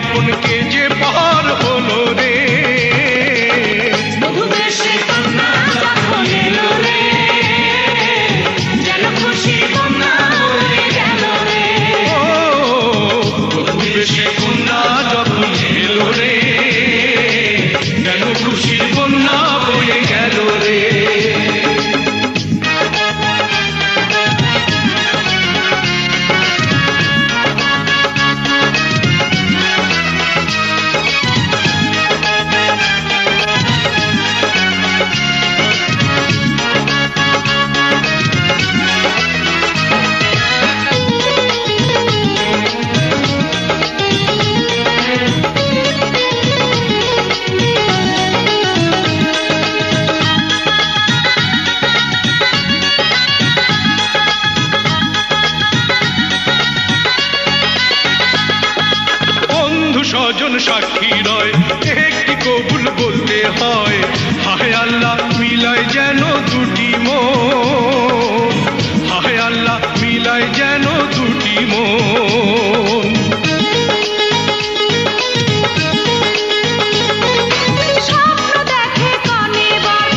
আপন কে যে পার হলো রে। বধূ বেশে কন্যা যখন এলো রে, যেন খুশির বন্যা বয়ে গেল রে। ও বধূ বেশে কন্যা যখন এলো রে, যেন খুশির বন্যা বয়ে গেল রে। স্বজন সাক্ষী রয়, একটি কবুল বলতে হয়। হায় আল্লাহ মিলায় যেন দুটি মন, হায় আল্লাহ মিলায় যেন দুটি মন। স্বপ্ন দেখে কনে বর,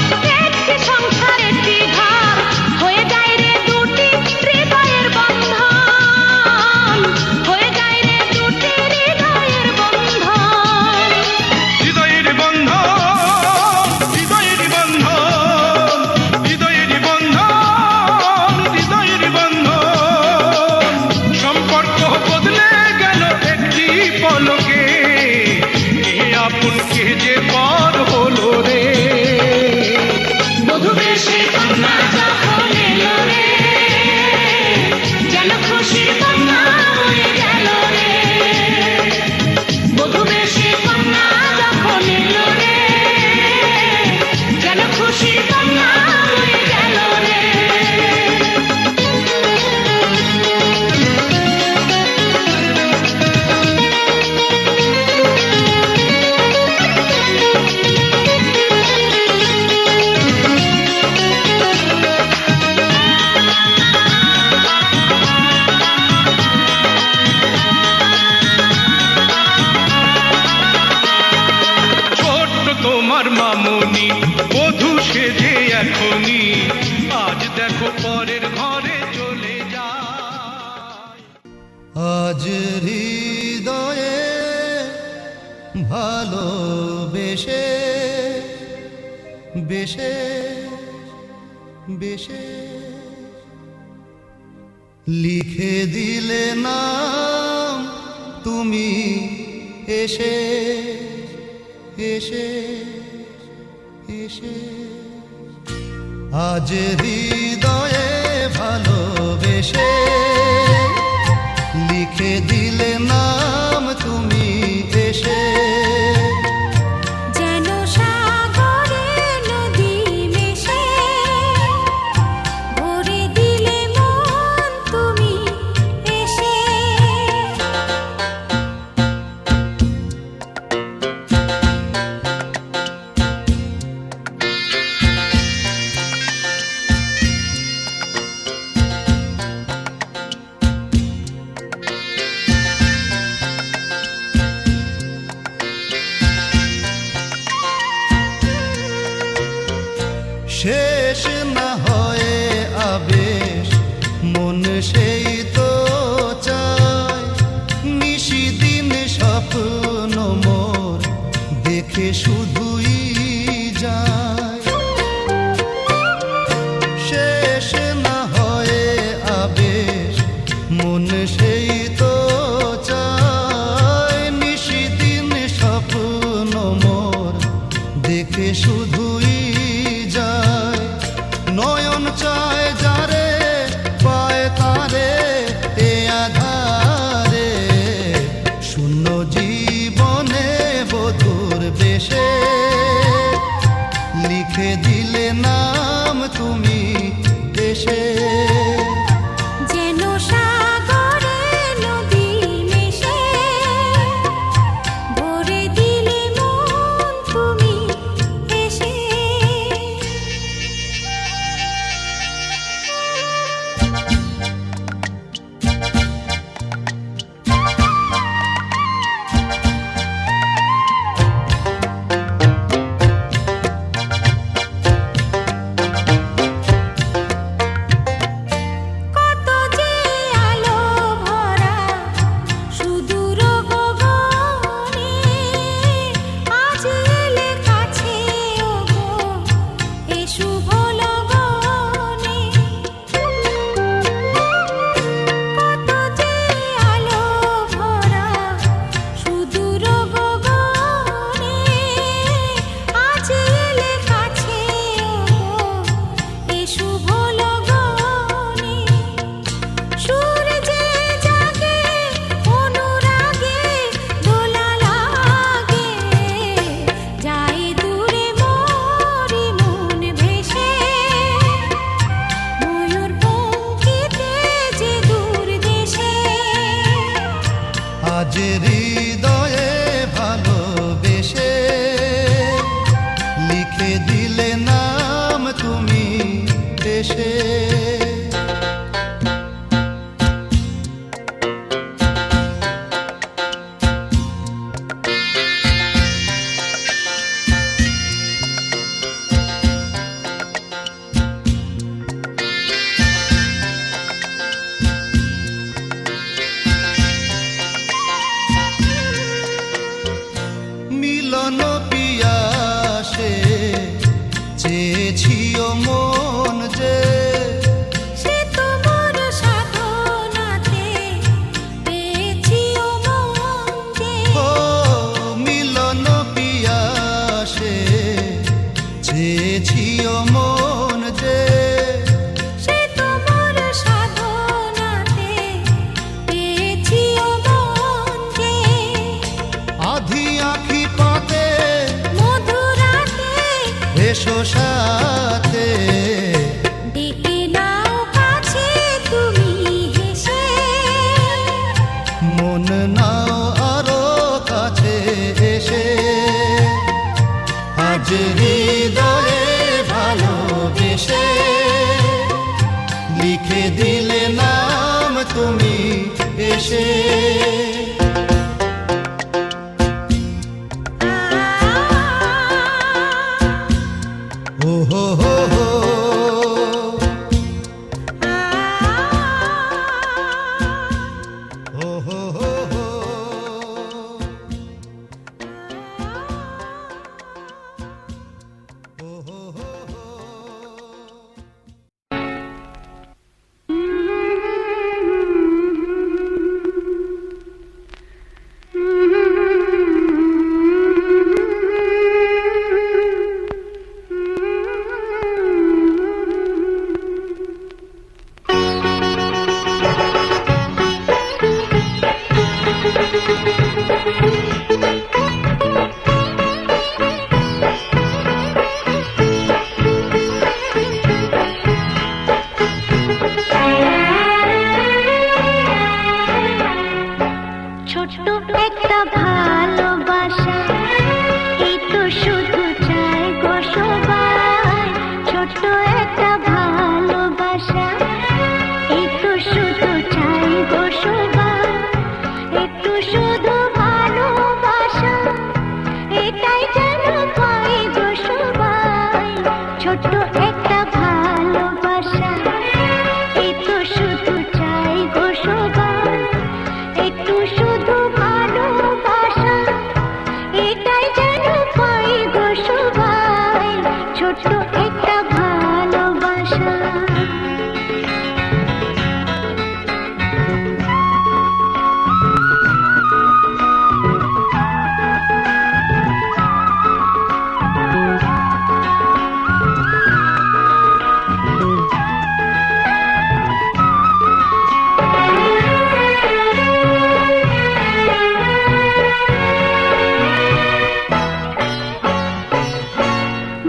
একটি সংসার একটি ঘর, হয়ে যায় রে দুটি হৃদয়ের বন্ধন, হয়ে যায় রে দুটি হৃদয়ের বন্ধন। হৃদয়ের বন্ধন, হৃদয়ের বন্ধন, হৃদয়ের বন্ধন, হৃদয়ের বন্ধন। সম্পর্ক বদলে গেল একটি পলকে, কে আপন কে যে পার হলো রে। বধূ বেশে কন্যা যখন এলো রে, যেন খুশির বন্যা বয়ে গেল রে। বধূ বেশে কন্যা যখন এলো রে, যেন খুশির বন্যা বয়ে গেল রে। ছোট্ট তোমার মামনি বধূ সেজে এখনই, আজ দেখো পরের ঘরে চলে যায়। আজ হৃদয়ে ভালোবেসে বেশে বেশে লিখে দিলে নাম তুমি এসে এসে এসে। আজ হৃদয়ে ভালোবেসে লিখে দিলে নাম তুমি এসে। যেন সাগরে নদী মেশে, ভরে দিলে মন তুমি এসে। শেষ না হয়ে আবেশ মন সেই তো চায়, নিশিদিন স্বপ্ন মোর দেখে শুধুই যায়। শেষ না হয়ে আবেশ মন সেই তো চায়, নিশিদিন স্বপ্ন মোর দেখে শুধুই যায়। নয়ন চায় যারে পায় তারে এ আধারে, শূন্য জীবনে বধূর বেশে হৃদয়ে ভালোবেসে লিখে দিলে নাম তুমি দেশে। মিলন পিয়াসে চেয়েছিও মন যে, সে তোমার সাধনাতে পেয়েছিও মন যে। ও মিলন পিয়াসে চেয়েছিও মন যে, সে তোমার সাধনাতে পেয়েছিও মন যে। আধি আঁখি পাতে মধুরাতে এসো সাথে, ডেকে নাও কাছে তুমি হেসে। মন নাও আরো কাছে এসে। আজ হৃদয়ে ভালোবেসে লিখে দিলে নাম তুমি এসে। ও হো হো হো, ও হো হো হো। ও হো হো হো। ছোট্ট একটা ভালোবাসা, এই তো শুধু চাই গো সবাই। ছোট্ট একটা ভালোবাসা, এই তো শুধু চাই গো সবাই। একটু শুধু ভালোবাসা, এটাই যেন পাই গো সবাই। ছোট্ট একটা ভালোবাসা, এই তো শুধু চাই গো সবাই। একটু শুধু ভালোবাসা, এটাই যেন পাই গো সবাই। ছোট্ট একটা ভালোবাসা।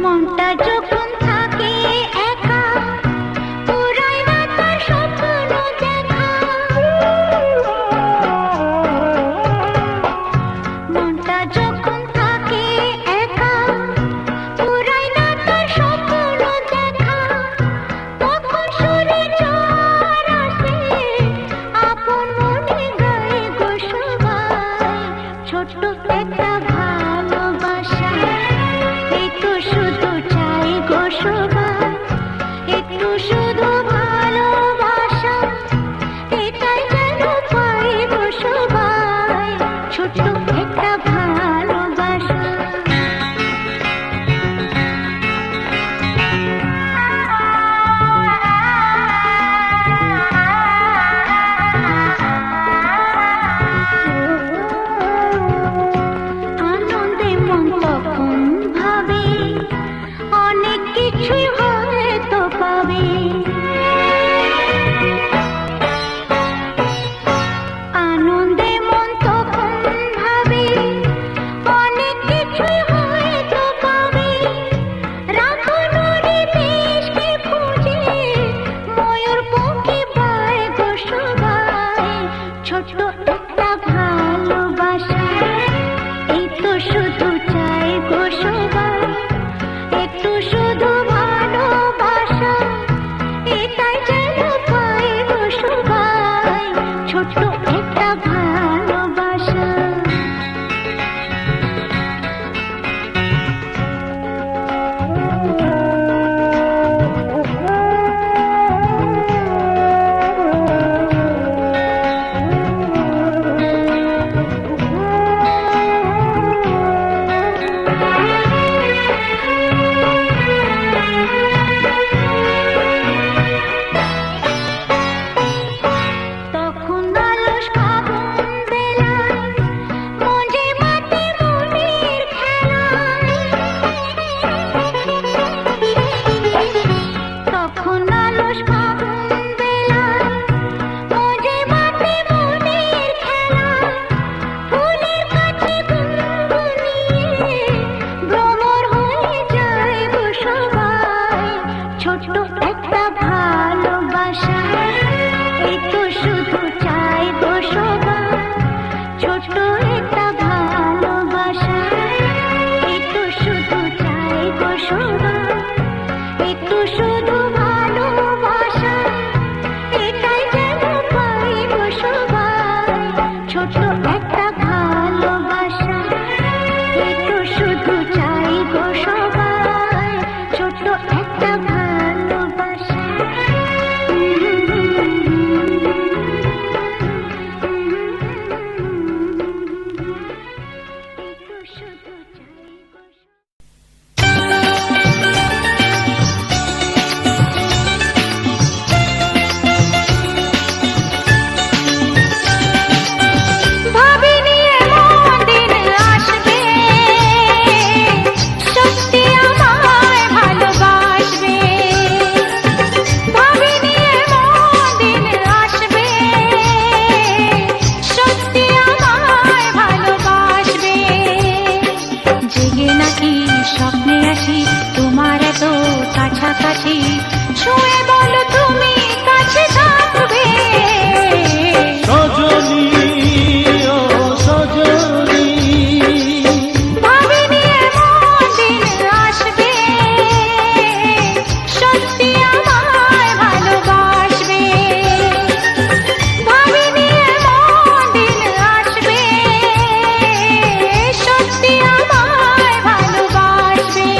মনটা যখন থাকে একা, পুরাই না তার স্বপ্ন দেখা। মনটা যখন থাকে একা, পুরাই না তার স্বপ্ন দেখা। তখন সুরে ঝড় আসে, আপন মনে গায়ে গো সবাই। ছোট্ট একটা ভালোবাসা, এই তো শুধু চাই গো সবাই। একটু শুধু ভালোবাসা, এটাই যেন পাই গো সবাই। ছোট্ট একটা ভালোবাসা। ছোট্ট একটা ভালোবাসা, একটু শুধু চাই গো সবাই, একটু শুধু ভালোবাসা, এটাই যেন পাই গো সবাই। ছোট্ট একটা ভালোবাসা, একটু শুধু চাই গো সবাই, ছোট্ট একটা ভালোবাসা। একটু শুধু চাই গো ভাবিনি এমন দিন আসবে, সত্যি আমায় ভালোবাসবে। ভাবিনি এমন দিন আসবে, সত্যি আমায় ভালোবাসবে। জেগে নাকি স্বপ্নে আসি তোমার এত কাছাকাছি, ছুঁয়ে বলো তুমি কাছে থাকবে। সজনী ও সজনী ভাবিনি এমন দিন আসবে, সত্যি আমায় ভালোবাসবে। ভাবিনি এমন দিন আসবে, সত্যি আমায় ভালোবাসবে।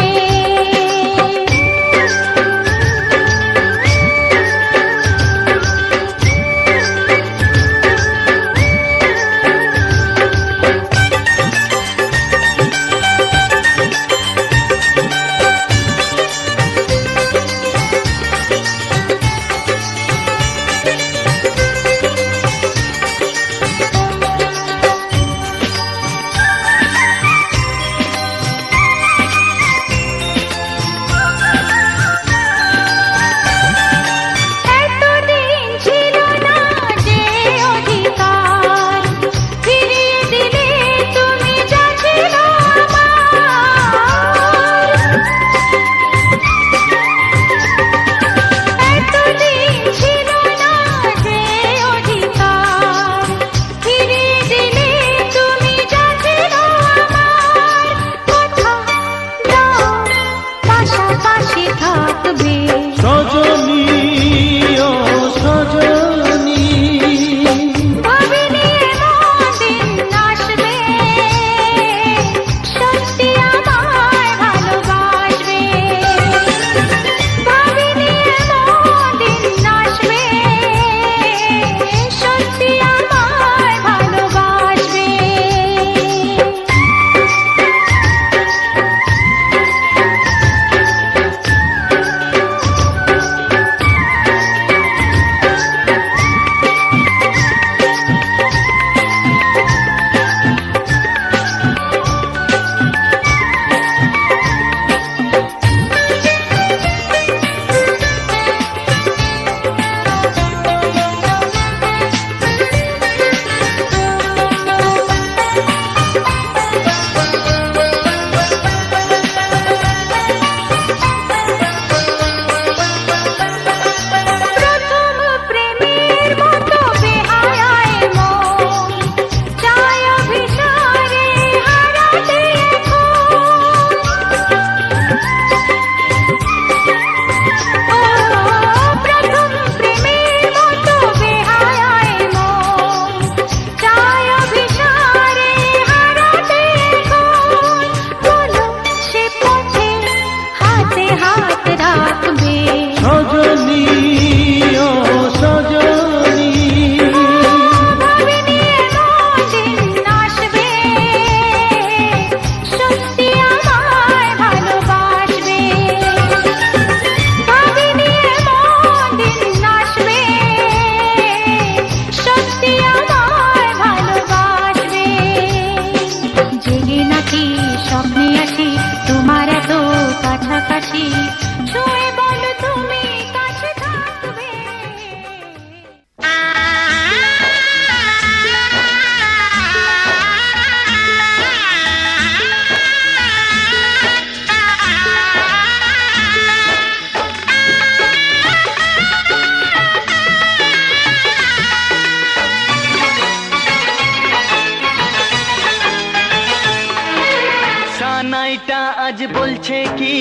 সানাইটা আজ বলছে কি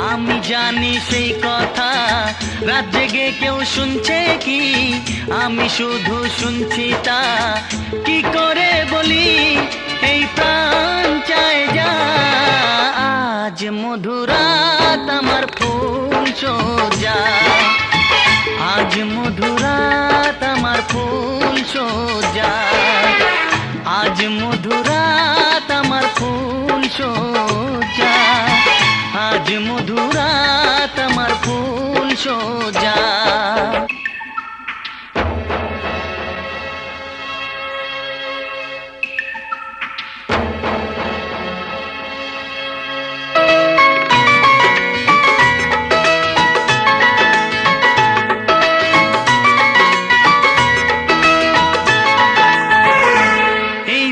আমি জানি সেই কথা, রাত জেগে কেউ শুনছে কি আমি শুধু শুনছি তা। কি করে বলি এই প্রাণ চায় যা, আজ মধুরাত আমার ফুল সোজা, আজ মধুরাত আমার ফুল সোজা, আজ মধুরাত আমার ফুল সোজা, আজ মধুরাত আমার ফুল সোজা।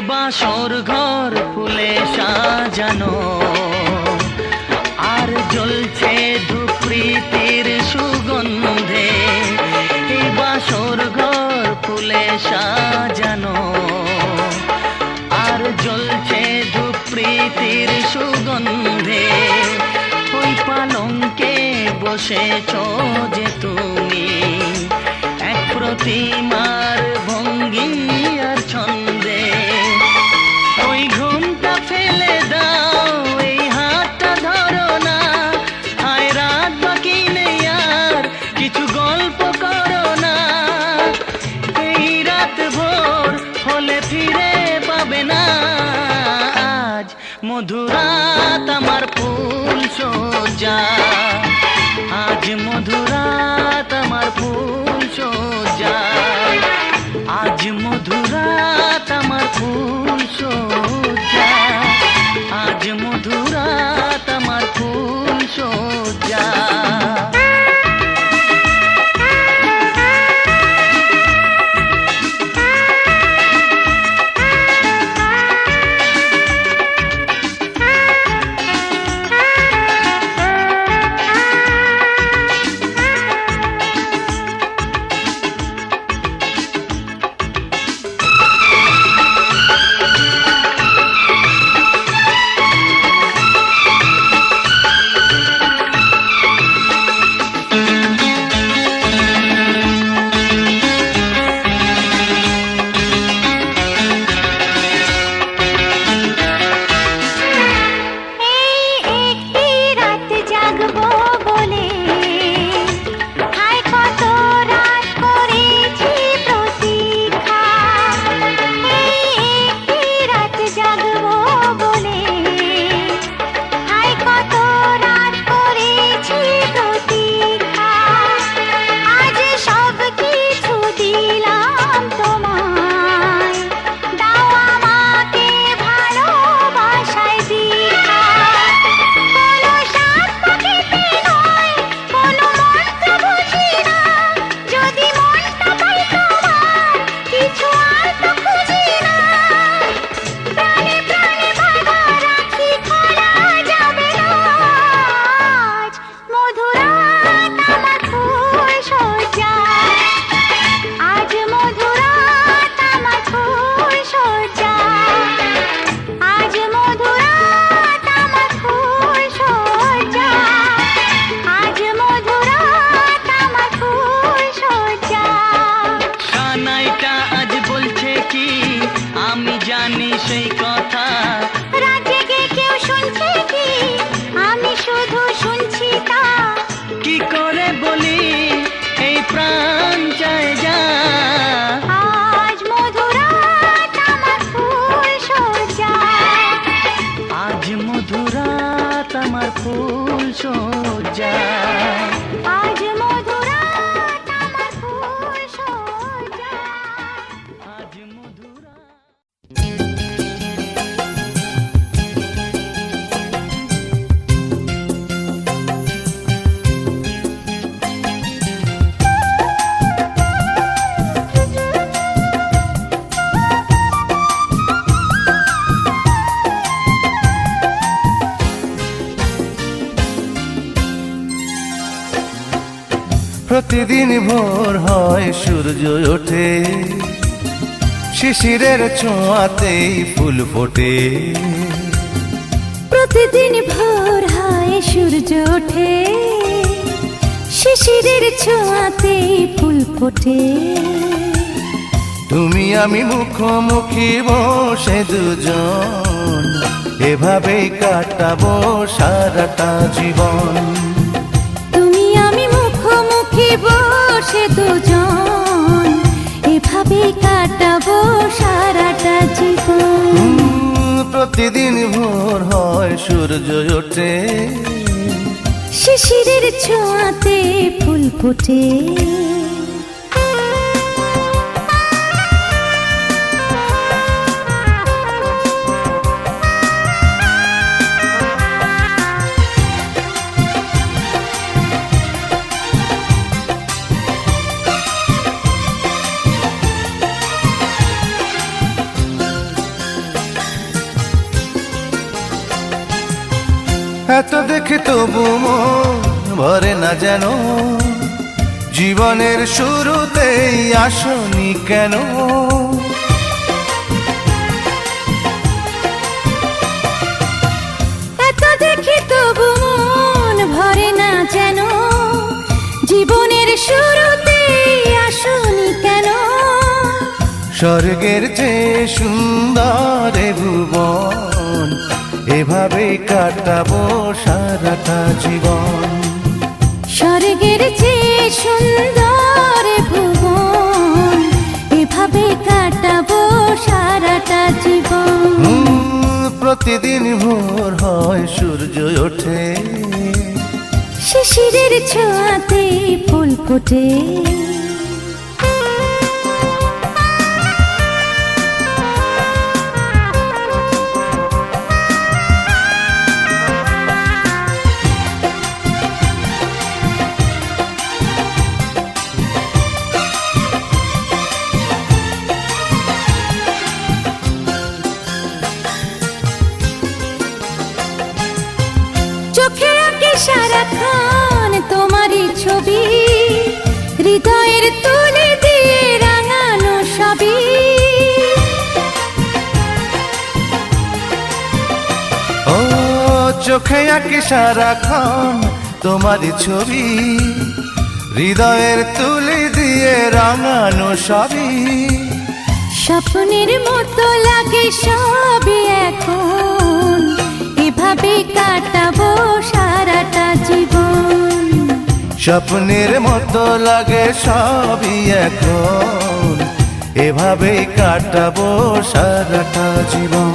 বাসর ঘর ফুলে সাজানো আর জ্বলছে ধূপ প্রীতির সুগন্ধে, এই বাসর ঘর ফুলে সাজানো আর জ্বলছে ধূপ প্রীতির সুগন্ধে। ওই পালঙ্কে বসেছ যে তুমি এক প্রতিমার ভঙ্গি আর ছন্দে, ওই ঘুমটা ফেলে দাও এই হাতটা ধরো না, হায় রাত বাকি নেই আর কিছু গল্প করো না, এই রাত ভোর হলে ফিরে পাবে না, আজ মধুরাত আমার ফুল সোজা, আজ মধুরাত আমার ফুল সোজা, আজ মধুরাত আমার ফুল সোজা, আজ মধুরাত আমার ফুল সোজা। প্রতিদিন ভোর হয় সূর্য ওঠে, শিশিরের ছোঁয়াতেই ফুল ফোটে, প্রতিদিন ভোর হয় সূর্য ওঠে, শিশিরের ছোঁয়াতে ফুল ফোটে। তুমি আমি মুখোমুখি বসে দুজন, এভাবেই কাটাবো সারাটা জীবন। তুমি আমি মুখোমুখি বসে দুজন, এভাবেই কাটাবো সারাটা জীবন। প্রতিদিন ভোর হয় সূর্য ওঠে, শিশিরের ছোঁয়াতে ফুল ফোটে। এত দেখে তবু মন ভরে না যেন, জীবনের শুরুতেই আসনি কেন? এত দেখি তবু মন ভরে না যেন, জীবনের শুরুতে আসনি কেন? স্বর্গের চেয়ে সুন্দর এ ভুবন, এভাবেই কাটাবো সারাটা জীবন। স্বর্গের চেয়ে সুন্দর ভুবন, এভাবে কাটাবো সারাটা জীবন। প্রতিদিন ভোর হয় সূর্য ওঠে, শিশিরের ছোঁয়াতে ফুল ফোটে। চোখে আঁকে সারাক্ষণ তোমারই ছবি, হৃদয়ের তুলে দিয়ে রাঙানো সবই। ও চোখে আঁকে সারাক্ষণ তোমারই ছবি, হৃদয়ের তুলে দিয়ে রাঙানো সবই। স্বপ্নের মতো লাগে সবই এখন, এভাবে কাটাবো সারাটা জীবন। স্বপ্নের মতো লাগে সবই এখন, এভাবেই কাটাবো সারাটা জীবন।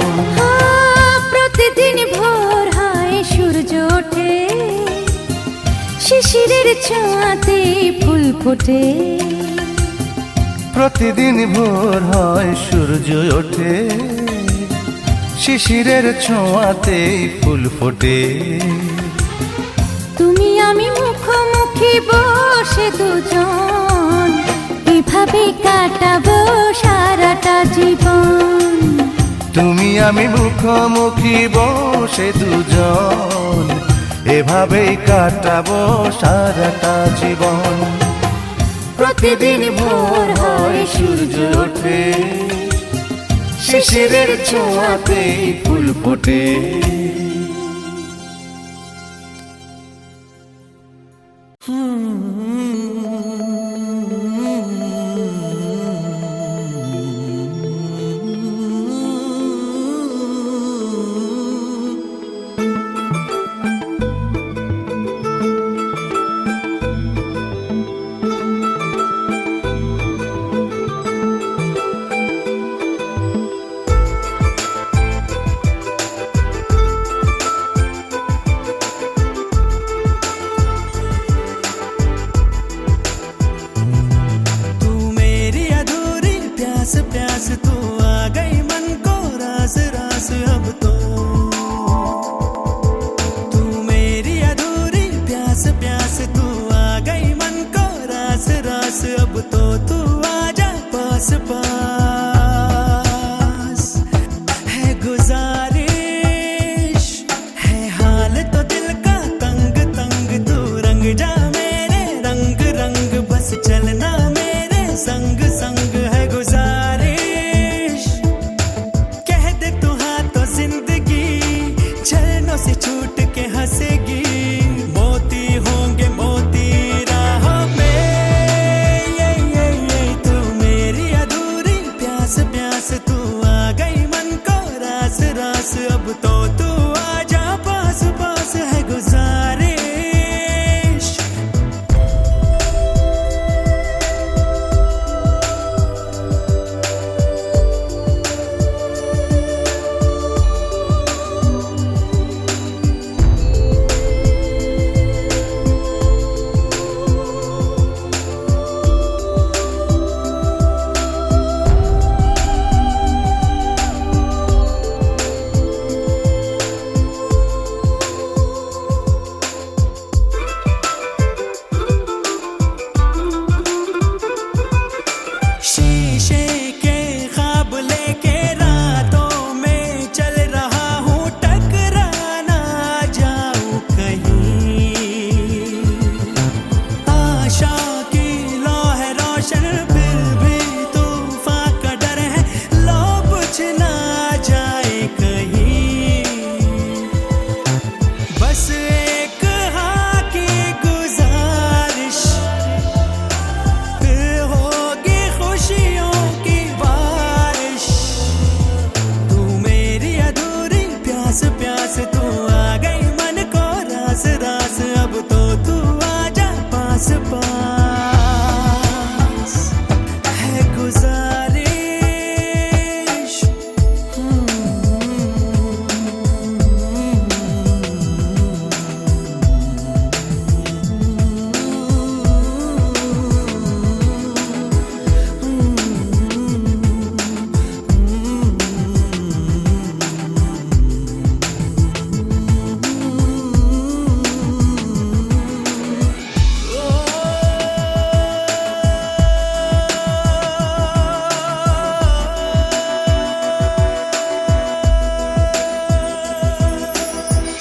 প্রতিদিন ভোর হয় সূর্য ওঠে, শিশিরের ছোঁয়াতে ফুল ফোটে। প্রতিদিন ভোর হয় সূর্য ওঠে, শিশিরের ছোঁয়াতে ফুল ফোটে। তুমি আমি মুখোমুখি বসে দুজন, এভাবে কাটাবো সারাটা জীবন। তুমি আমি মুখোমুখি বসে দুজন, এভাবেই কাটাবো সারাটা জীবন। প্রতিদিন ভোর হয় সূর্য ওঠে, শিশিরের ছোঁয়াতে ফুল ফোটে। प्यास तू आ गई मन को रास रास अब तो तू मेरी अधूरी प्यास प्यास तू आ गई मन को रास रास अब तो तू आजा पास पास है गुजारिश है हाल तो दिल का तंग तंग तू रंग जा मेरे रंग रंग बस चलना मेरे संग संग है गुजारिश कह दे तू हाँ तो जिंदगी चलना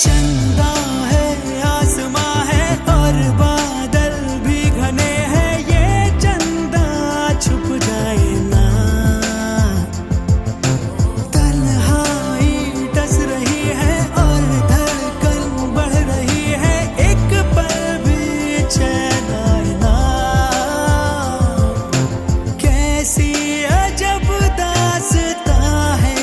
चंदा है, आसमां है और बादल भी घने हैं, ये चंदा छुप जाए ना। तन्हाई डस रही है और धड़कन बढ़ रही है, एक पल भी चैन आए ना। कैसी अजब दास्तां है,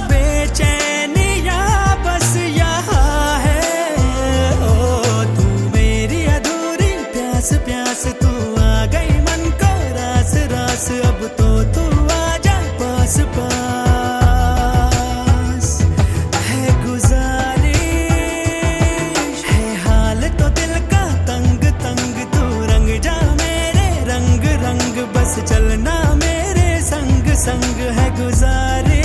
बेचैनियां बस यहाँ है। ओ तू मेरी अधूरी प्यास प्यास, तू आ गई मन को रास रास, अब तो तू आजा पास पास। है गुजारिश, है हाल तो दिल का तंग तंग, तू रंग जा मेरे रंग रंग, बस चलना मेरे संग संग। है गुजारिश,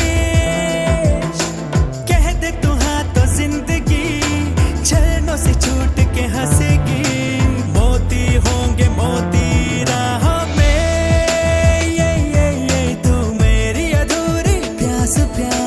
कह दे तू हाँ तो जिंदगी छलनों से छूट के हंसेगी। मोती होंगे मोती राहों में, ये तू मेरी अधूरी प्यास प्यास।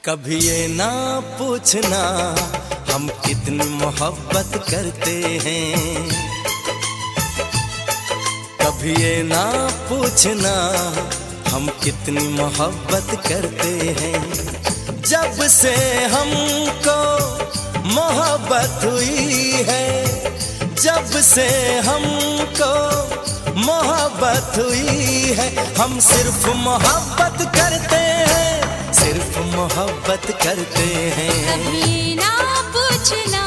कभी ये ना पूछना हम कितनी मोहब्बत करते हैं, कभी ये ना पूछना हम कितनी मोहब्बत करते हैं। जब से हमको मोहब्बत हुई है, जब से हमको मोहब्बत हुई है, हम सिर्फ मोहब्बत करते हैं, सिर्फ मोहब्बत करते हैं। कभी ना पूछना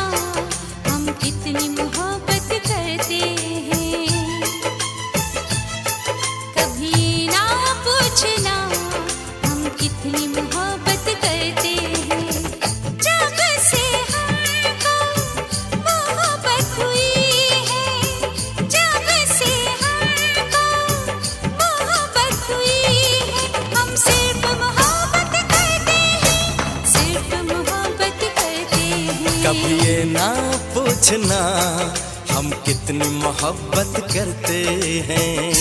हम कितनी मोहब्बत करते हैं, कभी ना पूछना हम कितनी मोहब्बत करते हैं। जब से हमको मोहब्बत हुई है, जब से हमको मोहब्बत हुई है, हम सिर्फ मोहब्बत करते हैं, सिर्फ मोहब्बत करते हैं। कभी ये ना पूछना हम कितनी मोहब्बत करते हैं।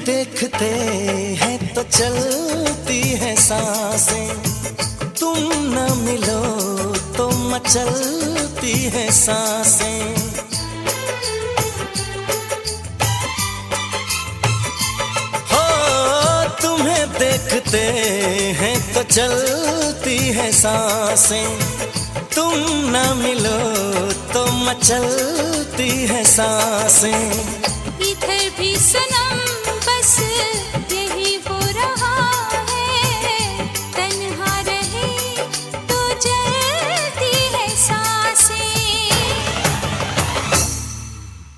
देखते हैं तो चलती है सांसें, तुम न मिलो तो मचलती है सांसें। हो तुम्हें देखते हैं तो चलती है सांसें, तुम न मिलो तो मचलती है सांसें। इधर भी सनम बस यही हो रहा है, तन्हा रहे तो जलती है सांसें।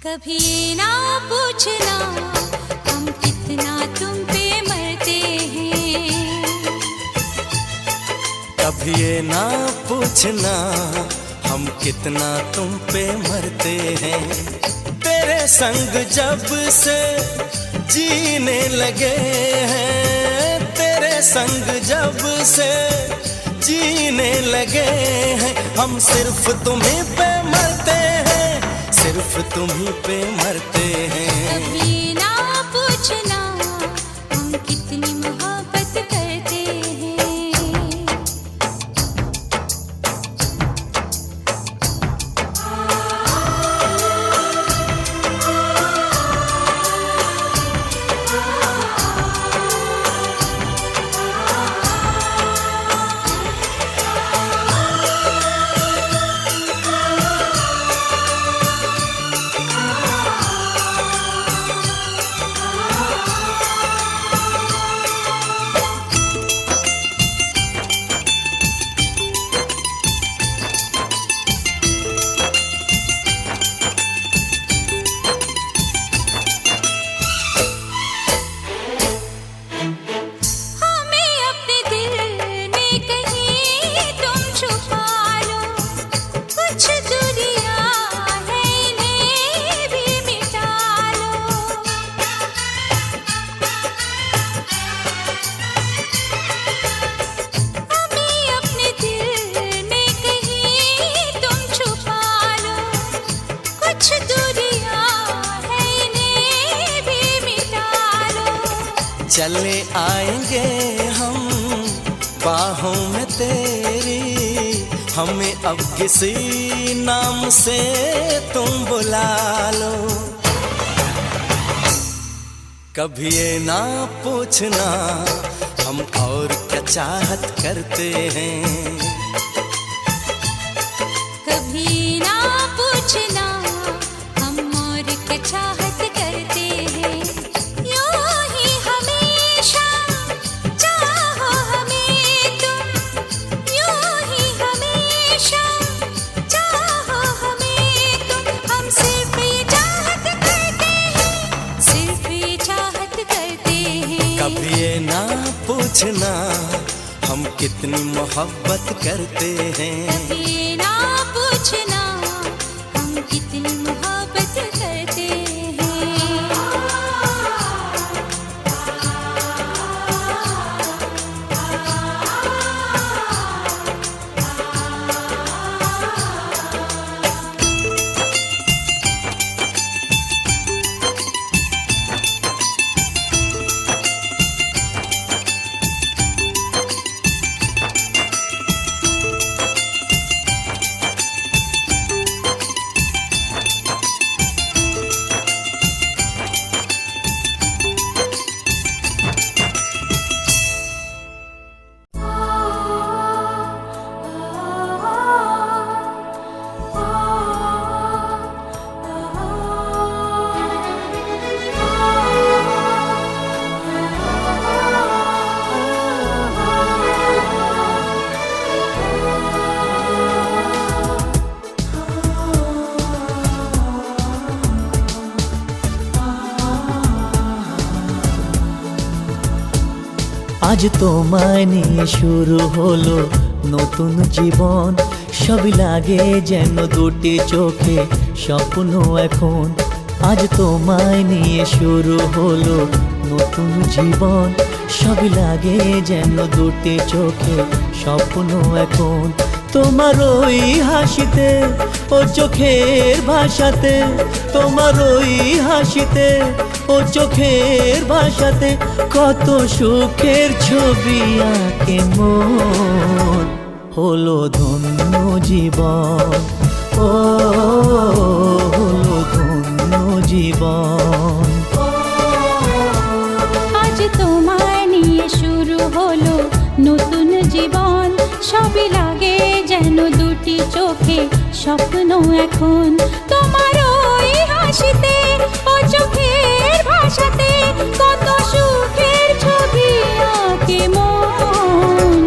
कभी ये ना पूछना हम कितना तुम पे मरते हैं, कभी ये ना पूछना हम कितना तुम पे मरते हैं। तेरे संग जब से जीने लगे हैं, तेरे संग जब से जीने लगे हैं, हम सिर्फ तुम्हीं पे मरते हैं, सिर्फ तुम्हीं पे मरते हैं। कभी ना पूछना हम कितनी मोहब्बत करते हैं। चले आएंगे हम बाहों में तेरी, हमें अब किसी नाम से तुम बुला लो। कभी ये ना पूछना हम और क्या चाहत करते हैं, कभी ना पूछना हम और क्या चाहत करते हैं। यूं ही हमेशा चाहो हमें तुम, यूं ही हमेशा चाहो हमें तुम। हम सिर्फ ये चाहत करते हैं, सिर्फ ये चाहत करते हैं। कभी ये ना पूछना हम कितनी मोहब्बत करते हैं। कभी ना पूछना हम कितनी मोहब्बत करते हैं। আজ তোমায় নিয়ে শুরু হলো নতুন জীবন, সবই লাগে যেন দুটি চোখে স্বপ্ন এখন। আজ তোমায় নিয়ে শুরু হলো নতুন জীবন, সবই লাগে যেন দুটি চোখে স্বপ্ন এখন। তোমার ওই হাসিতে ও চোখের ভাষাতে, তোমার ওই হাসিতে ও চোখের ভাষাতে কত সুখের ছবি আঁকে মন। হলো ধন্য জীবন, ও হলো ধন্য জীবন। আজ তোমায় নিয়ে শুরু হলো নতুন জীবন, সবই লাগে যেন দুটি চোখে স্বপ্ন এখন তোমার ওই হাসিতে ও চোখের ভাষাতে কত সুখের ছবি আঁকে মন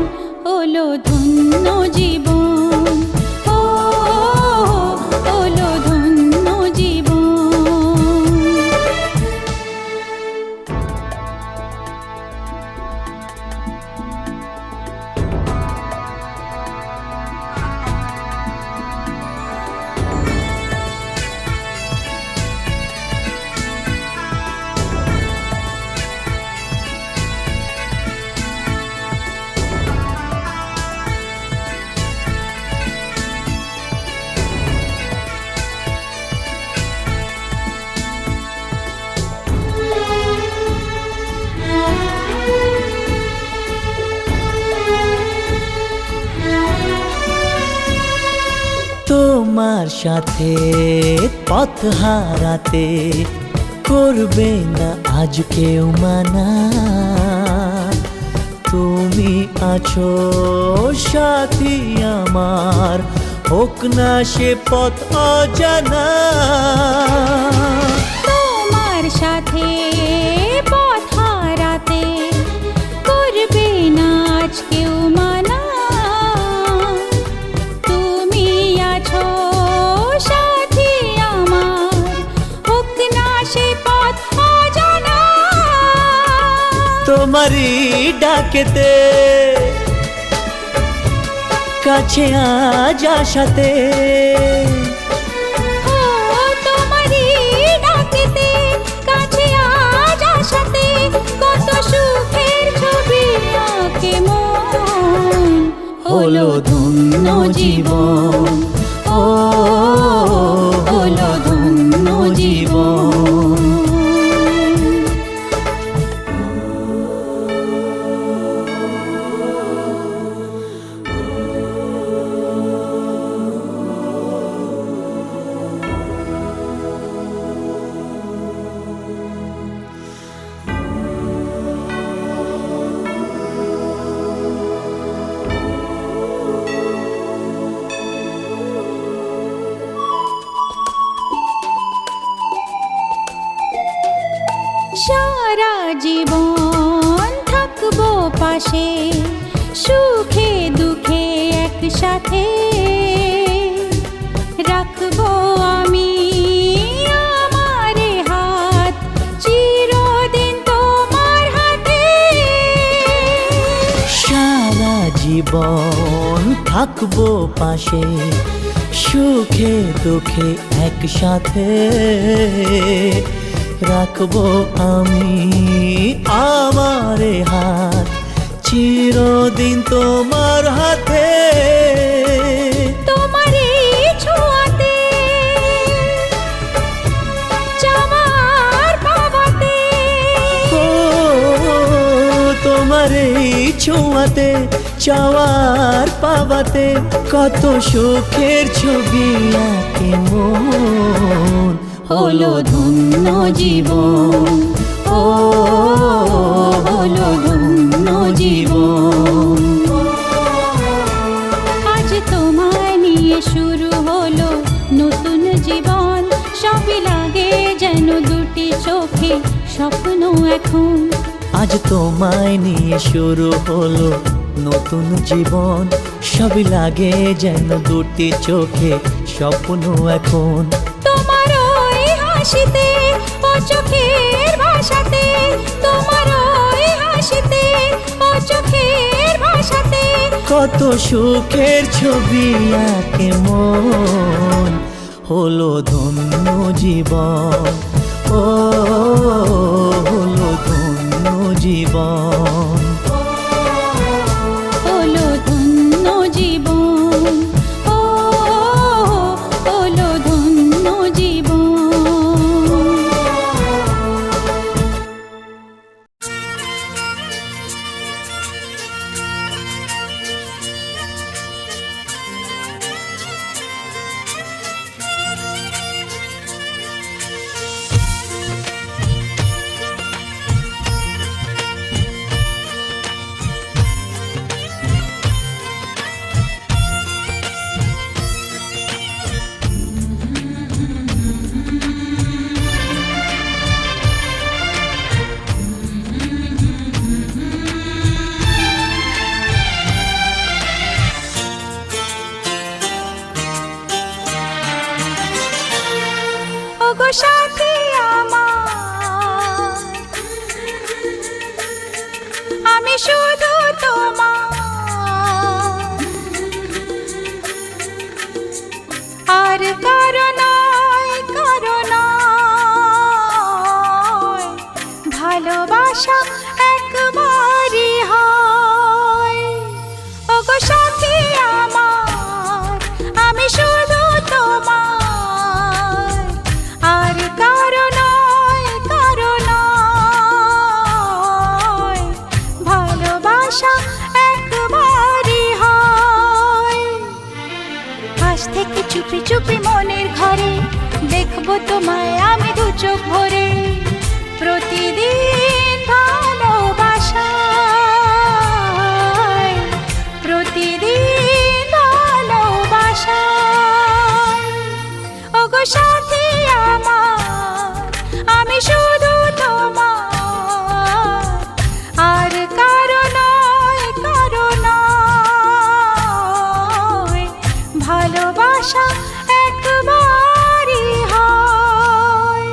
হলো ধন্য জীবন ও হলো ধন্য জীবন। তোমার সাথে পথ হারাতে করবে না আজ কেউ মানা, তুমি আছো সাথী আমার, হোক না সে পথ অজানা। তোমার সাথে পথ হারাতে করবে না আজ কেউ মানা, তুমি আছো সাথী আমার, হোক না সে পথ অজানা। তোমারই ডাকেতে কাছে আজ আসাতে, ও তোমারই ডাকেতে কাছে আজ আসাতে কত সুখের ছবি আঁকে মন হলো ধন্য জীবন ও হলো ধন্য জীবন। সারা জীবন থাকবো পাশে, সুখে দুঃখে একসাথে, রাখবো আমি আমার হাত চিরদিন তোমার হাতে। সারা জীবন থাকবো পাশে, সুখে দুঃখে একসাথে, রাখবো আমি আমার হাত চিরদিন তোমার হাতে। তোমার এই ছোঁয়াতে চাওয়ার পাওয়াতে, ও তোমার এই ছোঁয়াতে চাওয়ার পাওয়াতে কত সুখের ছবি আঁকে মন হলো ধন্য জীবন ও হলো ধন্য জীবন। আজ তোমায় নিয়ে শুরু হলো নতুন জীবন, সবই লাগে যেন দুটি চোখে স্বপ্ন এখন। আজ তোমায় নিয়ে শুরু হলো নতুন জীবন, সবই লাগে যেন দুটি চোখে স্বপ্ন এখন। তোমার ওই হাসিতে ও চোখের ভাষাতে, তোমার ওই হাসিতে ও চোখের ভাষাতে কত সুখের ছবি আঁকে মন হলো ধন্য জীবন ও হলো ধন্য জীবন। হলো ধন্য জীবন ও হলো ধন্য জীবন। ওগো সাথী আমার, আমি শুধু তোমার, আর কারো নয়, কারো নয়, ভালোবাসা একবারই হয়। ওগো সাথী আমার, আমি শুধু তোমার, আর কারো নয়, কারো নয়, ভালোবাসা একবারই হয়। আজ থেকে চুপি চুপি মনের ঘরে দেখবো তোমায় আমি দু চোখ ভরে, প্রতিদিন ভালোবাসায়, প্রতিদিন ভালোবাসায়। ওগো সাথী আমার, আমি শুধু তোমার, আর কারো নয়, কারো নয়, ভালোবাসা একবারই হয়।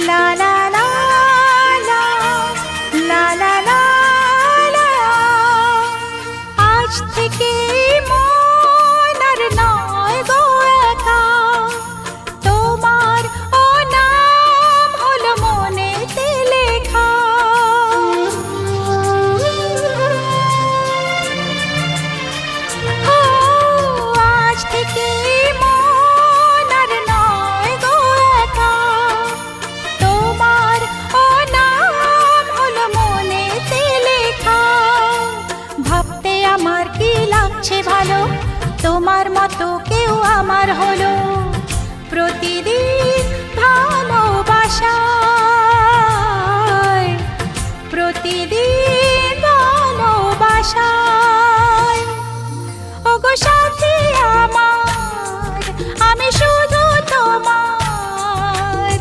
লা লা লা লা, লা লা লা লা। আজ থেকে মন আর নয় গো একা, তোমার ও নাম হলো মনেতে লেখা। ও আজ থেকে মন আর নয় গো একা, তোমার ও নাম হলো মনেতে লেখা। ভাবতে আমার কি লাগছে ভালো, তোমার মতো কেউ আমার হলো, প্রতিদিন ভালোবাসায়, প্রতিদিন ভালোবাসায়। ওগো সাথী আমার, আমি শুধু তোমার,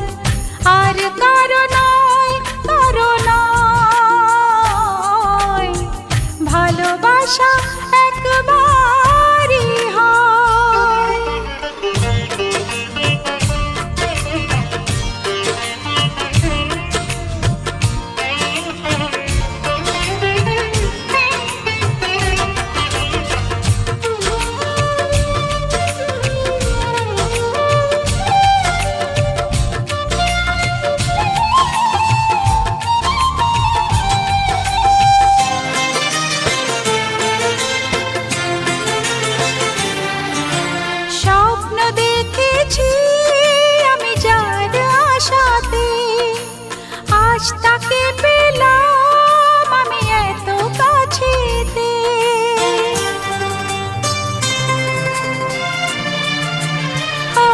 আর কারো নয়, কারো নয়, ভালোবাসা একবারই হয়। স্বপ্ন দেখেছি আমি যার আশাতে, আজ তাকে পেলাম আমি এত কাছেতে। ও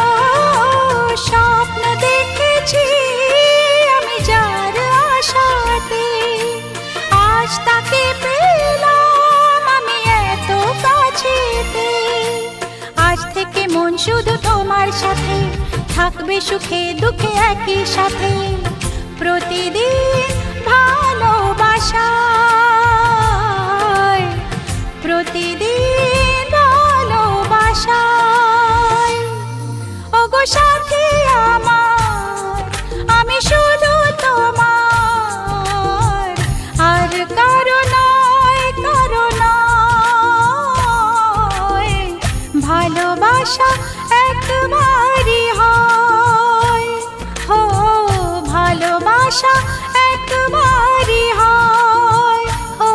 স্বপ্ন দেখেছি আমি যার আশাতে, আজ তাকে পেলাম আমি এত কাছেতে। আজ থেকে মন শুধু তোমার সাথে, থাকবে সুখে দুঃখে একই সাথে, প্রতিদিন ভালোবাসায়, প্রতিদিন ভালোবাসায়। ওগো সাথী আমার, আমি শুধু তোমার, আর কারো নয়, কারো নয়, ভালোবাসা একবারই হয়। ও ভালোবাসা একবারই হয়। ও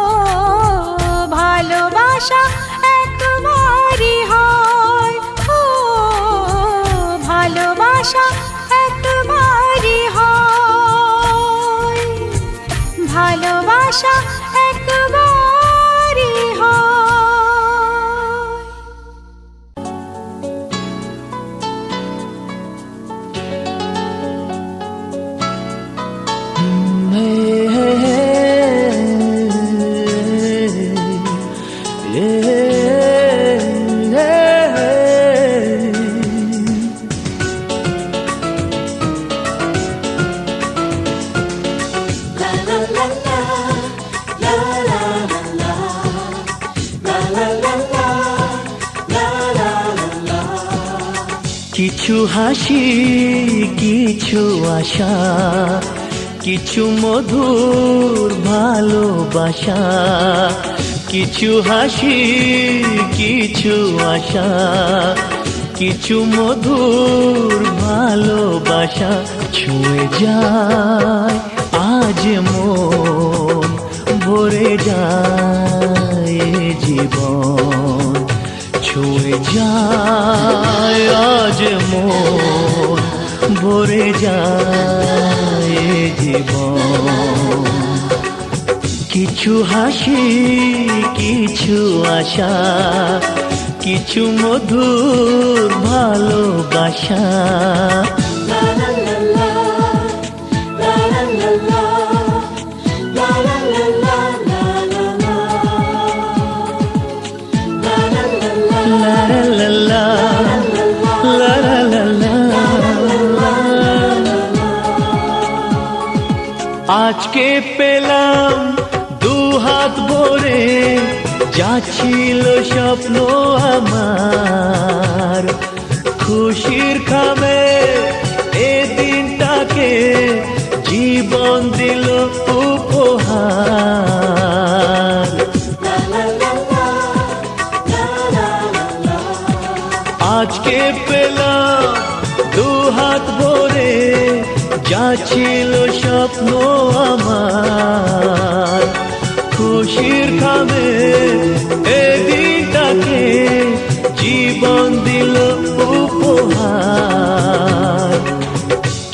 ভালোবাসা একবারই হয়। ও ভালোবাসা একবারই হয়। ভালোবাসা একবারই হয়। কিছু হাসি কিছু আশা, কিছু মধুর ভালোবাসা, কিছু হাসি কিছু আশা, কিছু মধুর ভালোবাসা ছুঁয়ে যায় আজ মন, ভরে যায় জীবন, ছুঁয়ে যায় আজ মন, ভরে যায় জীবন। কিছু হাসি কিছু আশা, কিছু মধুর ভালোবাসা। আজকে পেলাম দু হাত ভরে, যা ছিল স্বপ্ন আমার, খুশির খামে এ দিনটাকে জীবন দিল উপহার। আজকে পেলাম দু হাত ভরে, যা ছিল স্বপ্ন আমার, খুশির খামে এ দিনটাকে জীবন দিল উপহার।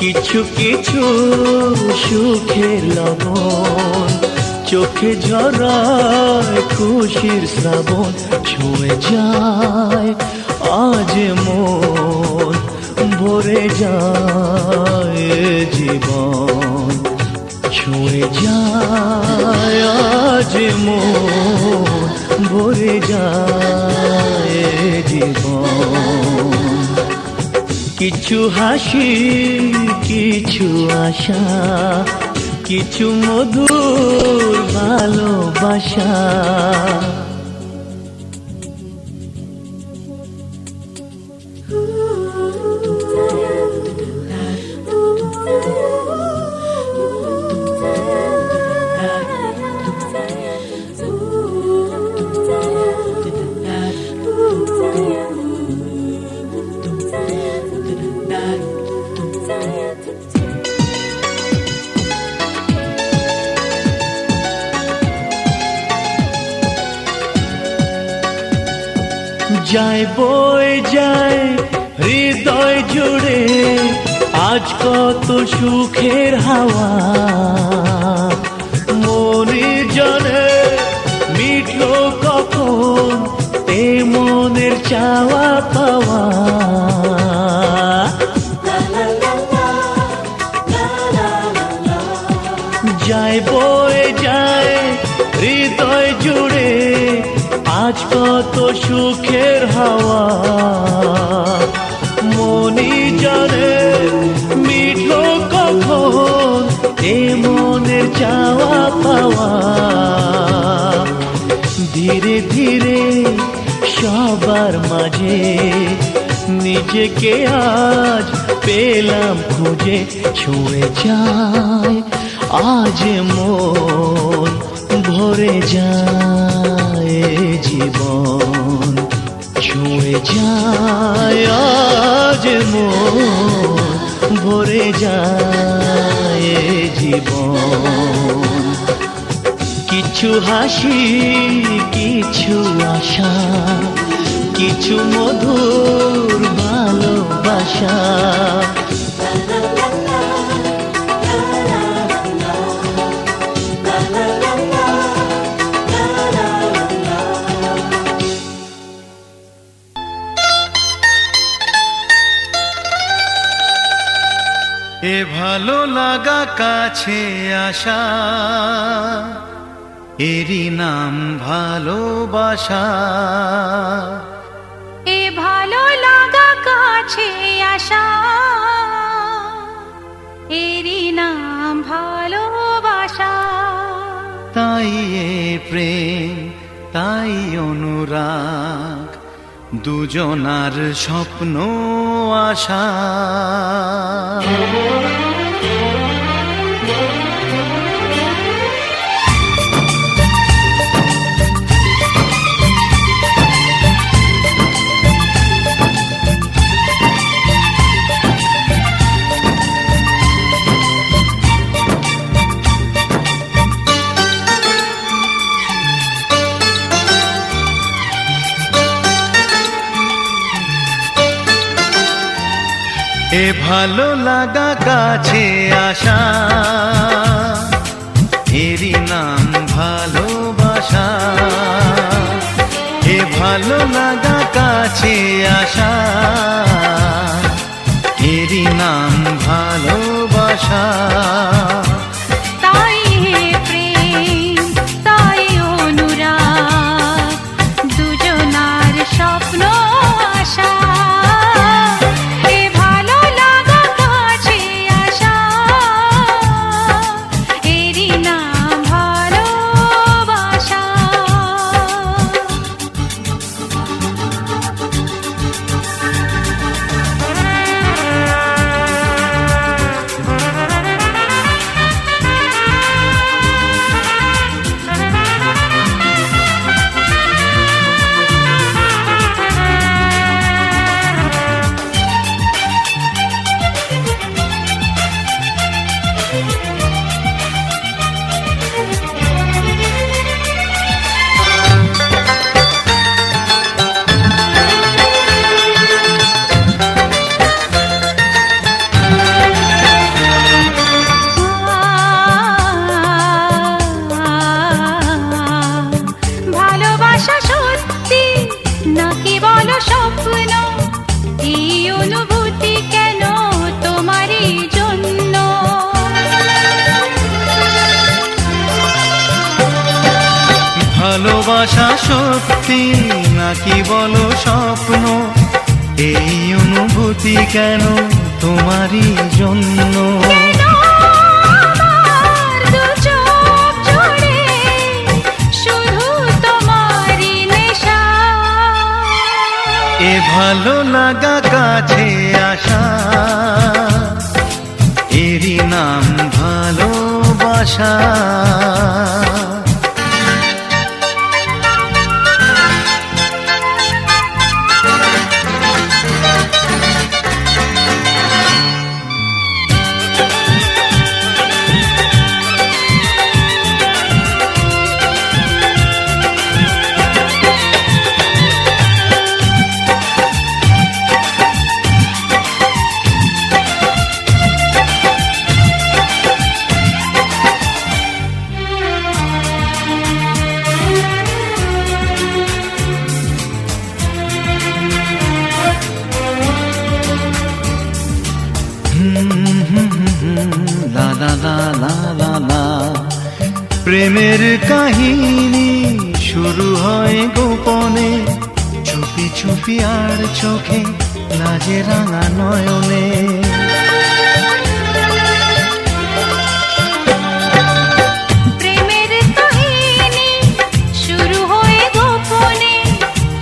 কিছু কিছু সুখের লবণ, চোখে ঝরায় খুশির শ্রাবণ, ছুঁয়ে যায় আজ মন, ভরে যায় জীবন, ছুঁয়ে যায় আজ মন, ভরে যায় জীবন। কিছু হাসি কিছু আশা, কিছু মধুর ভালোবাসা। যায় বয়ে যায় হৃদয় জুড়ে আজ কত সুখের হাওয়া, মনে জানে মিটলো কখন এ মনের চাওয়া পাওয়া। যায় বয়ে যায় হৃদয় জুড়ে আজ কত সুখের হাওয়া, মনি জানে মিটলো কখন এ মনের চাওয়া পাওয়া। ধীরে ধীরে সবার মাঝে নিজেকে আজ পেলাম খুঁজে, ছুঁয়ে যায় আজ মন, ভরে যায় জীবন, ছুঁয়ে যায় আজ মন, ভরে যায় জীবন। কিছু হাসি কিছু আশা, কিছু মধুর ভালোবাসা। এ ভালো লাগা কাছে আসা, এরই নাম ভালোবাসা। এ ভালো লাগা কাছে আসা, এরই নাম ভালোবাসা। তাই এ প্রেম তাই অনুরাগ, দুজনার স্বপ্ন আশা। এ ভালো লাগা কাছে আসা, এরই নাম ভালোবাসা। এ ভালো লাগা কাছে আসা, এরই নাম ভালোবাসা। তাই হে প্রেম, তাই অনুরাগ, দুজনার স্বপ্ন আশা। এ ভালো লাগা কাছে আসা, এরই নাম ভালোবাসা। ভালোবাসা সত্যি নাকি বলো স্বপ্ন, এই অনুভূতি কেন তোমারই জন্য? ভালোবাসা সত্যি নাকি বলো স্বপ্ন, এই অনুভূতি কেন তোমারই জন্য? কেন আমার দু চোখ জুড়ে শুধু তোমারই নেশা? এ ভালো লাগা কাছে আসা, এরই নাম ভালোবাসা। লা লা লা লা লা লা। প্রেমের কাহিনী শুরু হয় গোপনে, চুপি চুপি আর চোখে লাজে রাঙা নয়নে। প্রেমের কাহিনী শুরু হয়ে গোপনে,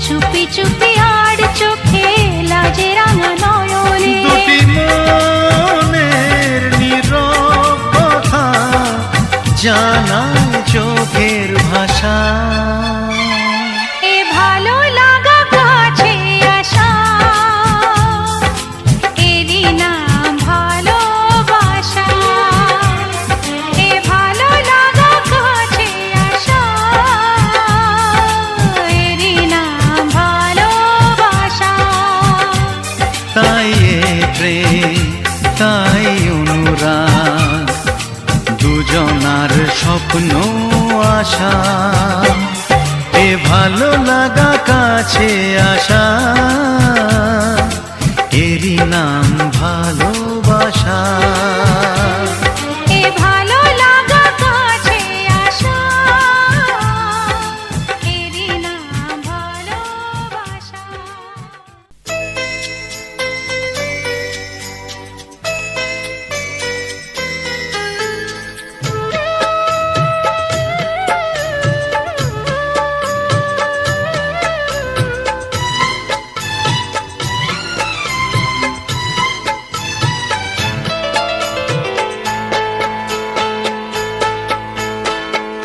চুপি চুপি আর চোখে লাজে রাঙা নয়নে। দুটি মনের নীরব কথা জানায় চোখের ভাষা। এ ভালো লাগা কাছে আসা, এরই নাম ভালোবাসা। এ ভালো লাগা কাছে আসা, এরই নাম ভালোবাসা। তাই এ প্রেম, তাই অনুরাগ, দুজনার স্বপ্ন আশা। এ ভালো লাগা কাছে আসা, এরই নাম ভালোবাসা। এ ভালো লাগা কাছে আসা, এরই নাম ভালোবাসা।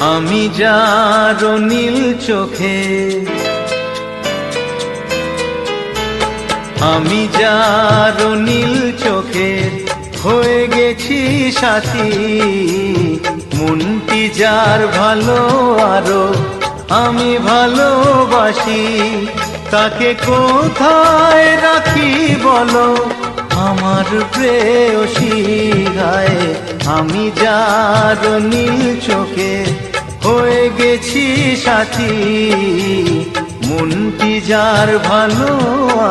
আমি যার নীল চোখে, আমি যার নীল চোখে হয়ে গেছি সাথী, মনটি যার ভালো আরো আমি ভালোবাসি, তাকে কোথায় রাখি বলো আমার প্রেয়সী গায়ে। আমি যার নীল চোখে হয়ে গেছি সাথী, মনটি যার ভালো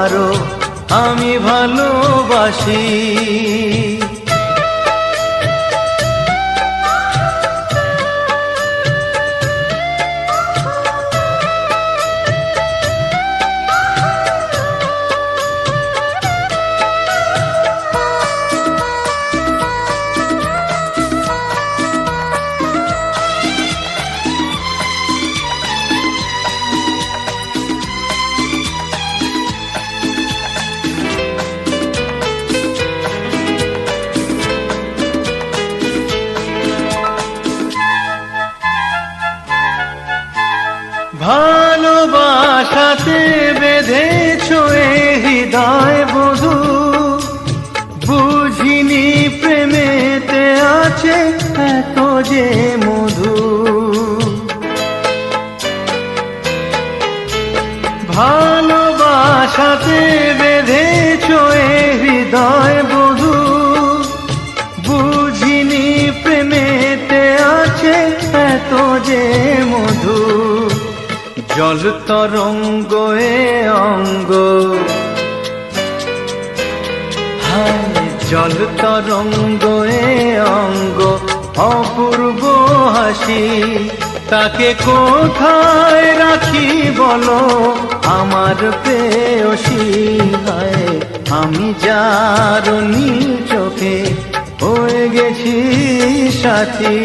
আরো আমি ভালোবাসি। ভালোবাসাতে বেঁধেছ এ হৃদয় বধূ, বুঝিনি প্রেমেতে আছে এত যে মধু। ভালোবাসাতে বেঁধেছ এ হৃদয় বধূ, বুঝিনি প্রেমেতে আছে এত যে মধু। জল তরঙ্গ এ অঙ্গ, হায় জল তরঙ্গ এ অঙ্গ অপূর্ব হাসি, তাকে কোথায় রাখি বলো আমার প্রেয়সী গায়ে। আমি যার নীল চোখে হয়ে গেছি সাথী।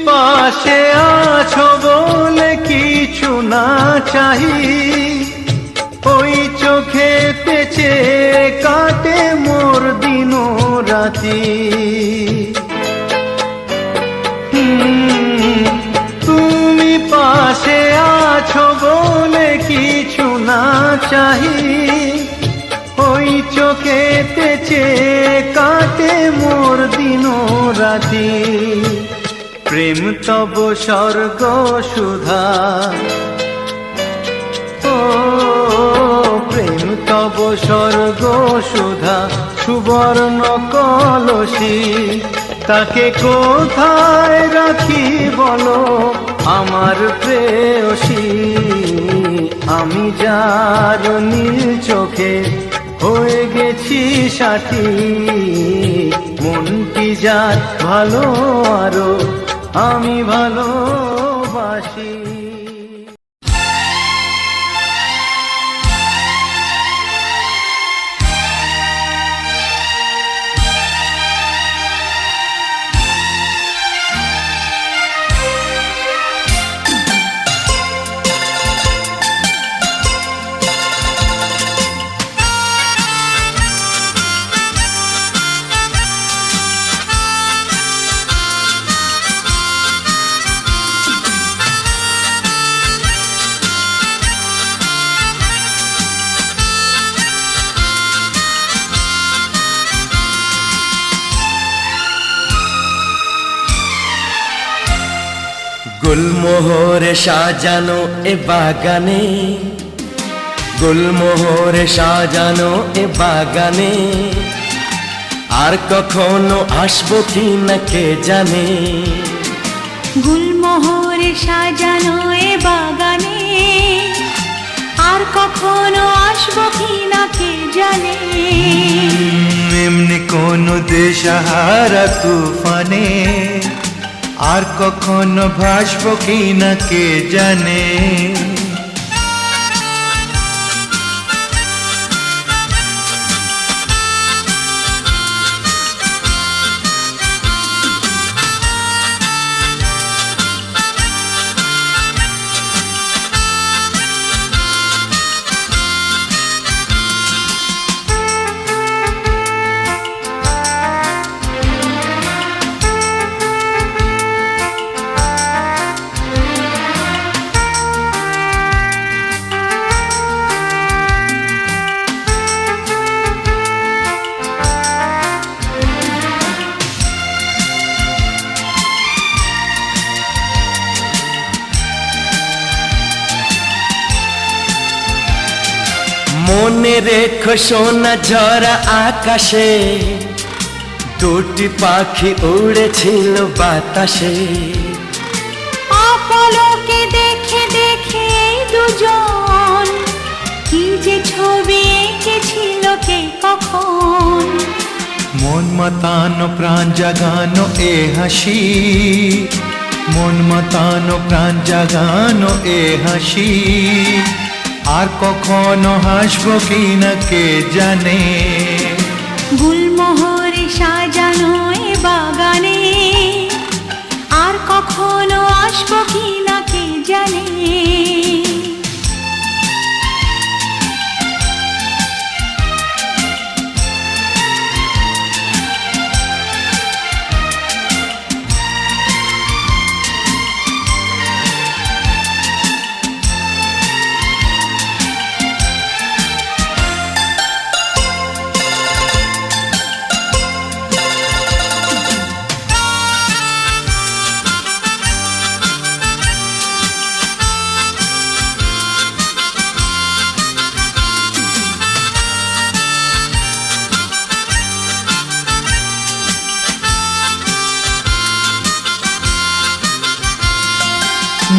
পাশে আছো বলে কিছু না চাহি, ওই চোখে পেছে কাটে মোর দিন রাতি। তুমি পাশে আছো বলে কিছু না চাহি, ওই চোখে পেছে কাটে মোর দিন রাতি। প্রেম তব স্বর্গ সুধা, ও প্রেম তব স্বর্গ সুধা সুবর্ণ কলসী, তাকে কোথায় রাখি বলো আমার প্রেয়সী। আমি যার নীল চোখে হয়ে গেছি সাথী, মনটি যার ভালো আরো আমি ভালোবাসি। গুলমোহরে সাজানো এ বাগানে, গুলমোহরে সাজানো এ বাগানে, আর কখনো আসবো কি না কে জানে। গুলমোহরে সাজানো এ বাগানে, আর কখনো আসবো কি না কে জানে। এমনি কোন দেশহারা তুফানে আর কখনো ভাসবো কি না কে জানে। মনে রেখো সোনা ঝরা আকাশে দুটি পাখি উড়েছিল বাতাসে। অপলকে দেখে দেখে এই দুজন কি যে ছবি এঁকেছিল কে কখন। মন মাতানো প্রাণ জাগানো এ হাসি, মন মাতানো প্রাণ জাগানো এ হাসি। আর কখনো হাসবো কি না কে জানে। গুলমোহরে সাজানো এ বাগানে আর কখনো আসবো কি না কে জানে।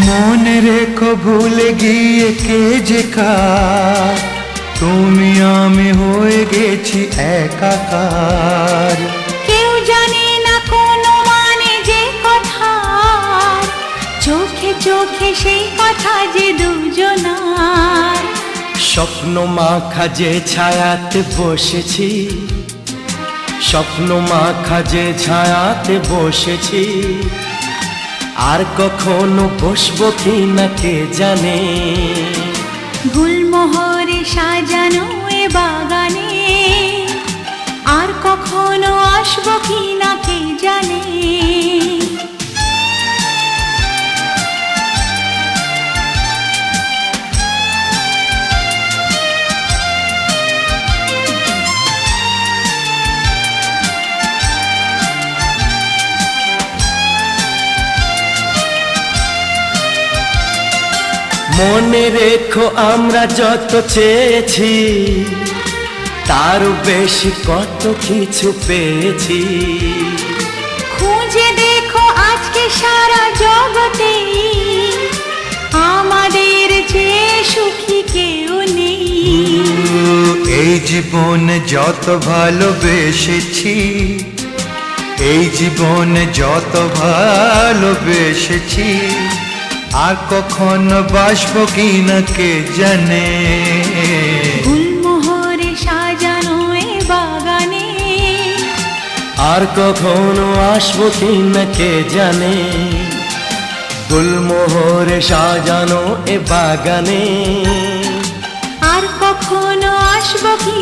মনে রেখো ভুলে গিয়ে কে যে কার, তুমি আমি হয়ে গেছি একাকার। কেউ জানে না কোনো মানে যে কথা, চোখে চোখে সেই কথা যে দুজনার। স্বপ্ন মাখা যে ছায়াতে বসেছি, স্বপ্ন মাখা যে ছায়াতে বসেছি। আর কখনো বসবো কি না কে জানে। গুলমোহরে সাজানো এ বাগানে আর কখনো আসবো কি না কে জানে। মনে রেখো আমরা যত চেয়েছি তারও বেশি কত কিছু পেয়েছি। খুঁজে দেখো আজকে সারা জগতে আমাদের চেয়ে সুখী কেউ নেই। এই জীবনে যত ভালোবেসেছি, এই জীবনে যত ভালোবেসেছি। আর কখনো বাসবো কি না কে জানে। গুলমোহরে সাজানো এ বাগানে আর কখনো আসবো কি না কে জানে। গুলমোহরে সাজানো এ বাগানে আর কখনো আসবো কি